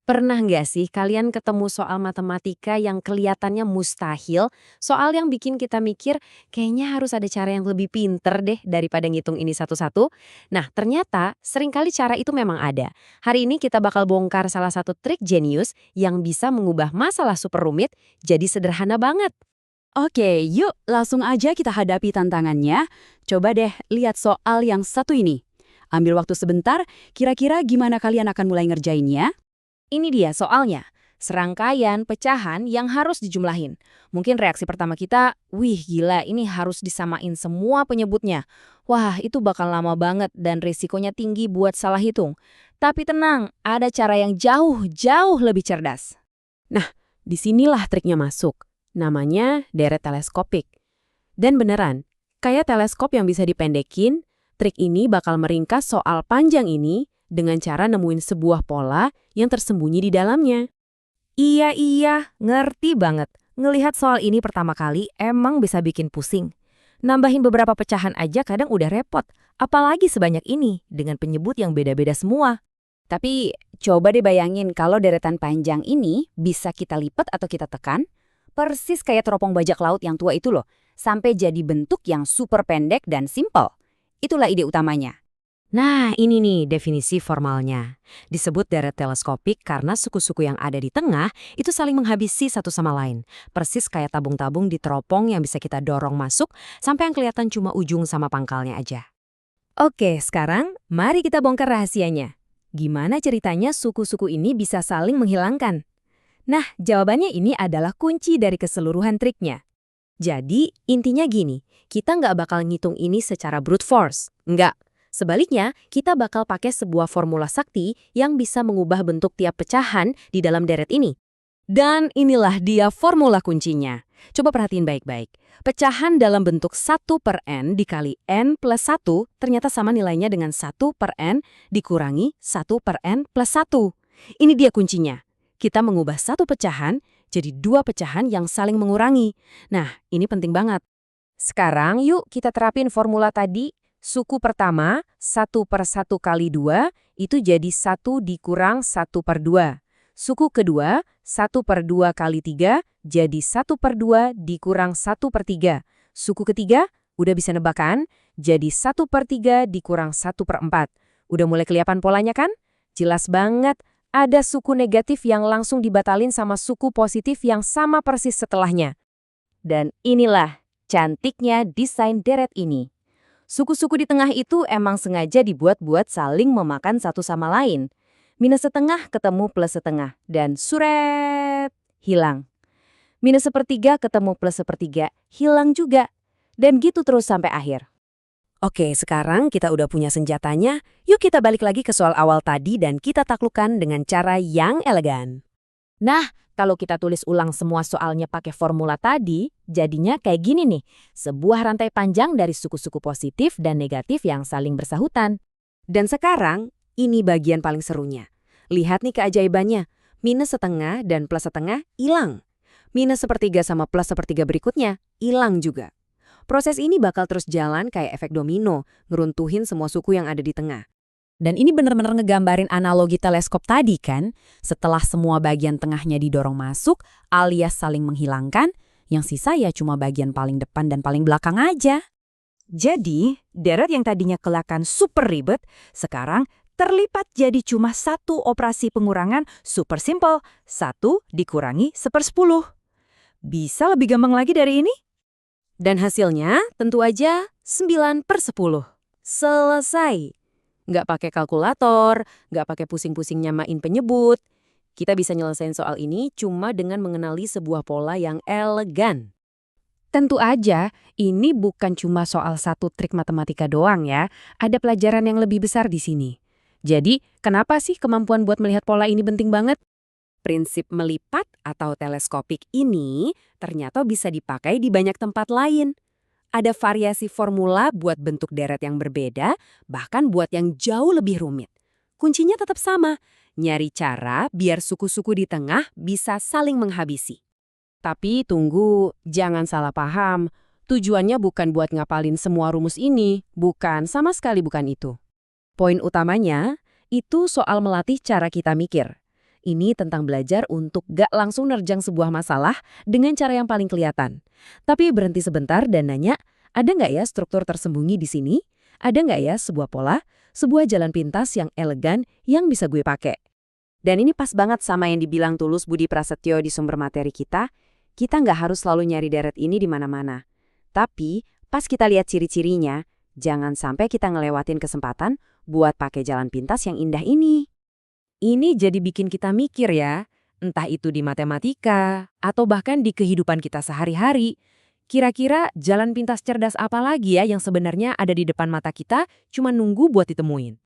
Pernah nggak sih kalian ketemu soal matematika yang kelihatannya mustahil, soal yang bikin kita mikir kayaknya harus ada cara yang lebih pinter deh daripada ngitung ini satu-satu? Nah, ternyata seringkali cara itu memang ada. Hari ini kita bakal bongkar salah satu trik jenius yang bisa mengubah masalah super rumit jadi sederhana banget. Oke, yuk langsung aja kita hadapi tantangannya. Coba deh lihat soal yang satu ini. Ambil waktu sebentar, kira-kira gimana kalian akan mulai ngerjainnya? Ini dia soalnya. Serangkaian pecahan yang harus dijumlahin. Mungkin reaksi pertama kita, wih gila ini harus disamain semua penyebutnya. Wah itu bakal lama banget dan risikonya tinggi buat salah hitung. Tapi tenang, ada cara yang jauh lebih cerdas. Disinilah triknya masuk. Namanya deret teleskopik. Dan beneran, kayak teleskop yang bisa dipendekin, trik ini bakal meringkas soal panjang ini dengan cara nemuin sebuah pola yang tersembunyi di dalamnya. Iya, ngerti banget. Ngelihat soal ini pertama kali emang bisa bikin pusing. Nambahin beberapa pecahan aja kadang udah repot. Apalagi sebanyak ini dengan penyebut yang beda-beda semua. Tapi coba deh bayangin kalau deretan panjang ini bisa kita lipat atau kita tekan, persis kayak teropong bajak laut yang tua itu loh, sampai jadi bentuk yang super pendek dan simpel. Itulah ide utamanya. Nah, ini nih definisi formalnya. Disebut deret teleskopik karena suku-suku yang ada di tengah itu saling menghabisi satu sama lain. Persis kayak tabung-tabung di teropong yang bisa kita dorong masuk sampai yang kelihatan cuma ujung sama pangkalnya aja. Oke, sekarang mari kita bongkar rahasianya. Gimana ceritanya suku-suku ini bisa saling menghilangkan? Nah, jawabannya ini adalah kunci dari keseluruhan triknya. Jadi, intinya gini, kita nggak bakal ngitung ini secara brute force. Nggak. Sebaliknya, kita bakal pakai sebuah formula sakti yang bisa mengubah bentuk tiap pecahan di dalam deret ini. Dan inilah dia formula kuncinya. Coba perhatiin baik-baik. Pecahan dalam bentuk 1/n dikali n plus 1 ternyata sama nilainya dengan 1/n dikurangi 1/n plus 1. Ini dia kuncinya. Kita mengubah satu pecahan jadi dua pecahan yang saling mengurangi. Nah, ini penting banget. Sekarang yuk kita terapin formula tadi. Suku pertama, 1/1 kali 2, itu jadi 1 dikurang 1/2. Suku kedua, 1/2 kali 3, jadi 1/2 dikurang 1/3. Suku ketiga, udah bisa nebak kan? Jadi 1/3 dikurang 1/4. Udah mulai kelihatan polanya kan? Jelas banget, ada suku negatif yang langsung dibatalin sama suku positif yang sama persis setelahnya. Dan inilah cantiknya desain deret ini. Suku-suku di tengah itu emang sengaja dibuat buat saling memakan satu sama lain. Minus setengah ketemu plus setengah, dan suret, hilang. Minus sepertiga ketemu plus sepertiga, hilang juga. Dan gitu terus sampai akhir. Oke, sekarang kita udah punya senjatanya, yuk kita balik lagi ke soal awal tadi dan kita taklukkan dengan cara yang elegan. Nah, kalau kita tulis ulang semua soalnya pakai formula tadi, jadinya kayak gini nih. Sebuah rantai panjang dari suku-suku positif dan negatif yang saling bersahutan. Dan sekarang, ini bagian paling serunya. Lihat nih keajaibannya. Minus setengah dan plus setengah hilang. Minus sepertiga sama plus sepertiga berikutnya hilang juga. Proses ini bakal terus jalan kayak efek domino, ngeruntuhin semua suku yang ada di tengah. Dan ini benar-benar ngegambarin analogi teleskop tadi kan? Setelah semua bagian tengahnya didorong masuk, alias saling menghilangkan, yang sisa ya cuma bagian paling depan dan paling belakang aja. Jadi, deret yang tadinya kelihatan super ribet, sekarang terlipat jadi cuma satu operasi pengurangan super simple, 1 dikurangi 1/10. Bisa lebih gampang lagi dari ini? Dan hasilnya tentu aja 9/10. Selesai. Nggak pakai kalkulator, nggak pakai pusing-pusing nyamain penyebut. Kita bisa nyelesain soal ini cuma dengan mengenali sebuah pola yang elegan. Tentu aja, ini bukan cuma soal satu trik matematika doang ya. Ada pelajaran yang lebih besar di sini. Jadi, kenapa sih kemampuan buat melihat pola ini penting banget? Prinsip melipat atau teleskopik ini ternyata bisa dipakai di banyak tempat lain. Ada variasi formula buat bentuk deret yang berbeda, bahkan buat yang jauh lebih rumit. Kuncinya tetap sama, nyari cara biar suku-suku di tengah bisa saling menghabisi. Tapi tunggu, jangan salah paham. Tujuannya bukan buat ngapalin semua rumus ini, bukan, sama sekali bukan itu. Poin utamanya, itu soal melatih cara kita mikir. Ini tentang belajar untuk gak langsung nerjang sebuah masalah dengan cara yang paling kelihatan. Tapi berhenti sebentar dan nanya, ada nggak ya struktur tersembunyi di sini? Ada nggak ya sebuah pola, sebuah jalan pintas yang elegan yang bisa gue pakai? Dan ini pas banget sama yang dibilang Tulus Budi Prasetyo di sumber materi kita. Kita nggak harus selalu nyari deret ini di mana-mana. Tapi, pas kita lihat ciri-cirinya, jangan sampai kita ngelewatin kesempatan buat pakai jalan pintas yang indah ini. Ini jadi bikin kita mikir ya, entah itu di matematika atau bahkan di kehidupan kita sehari-hari. Kira-kira jalan pintas cerdas apa lagi ya yang sebenarnya ada di depan mata kita cuma nunggu buat ditemuin?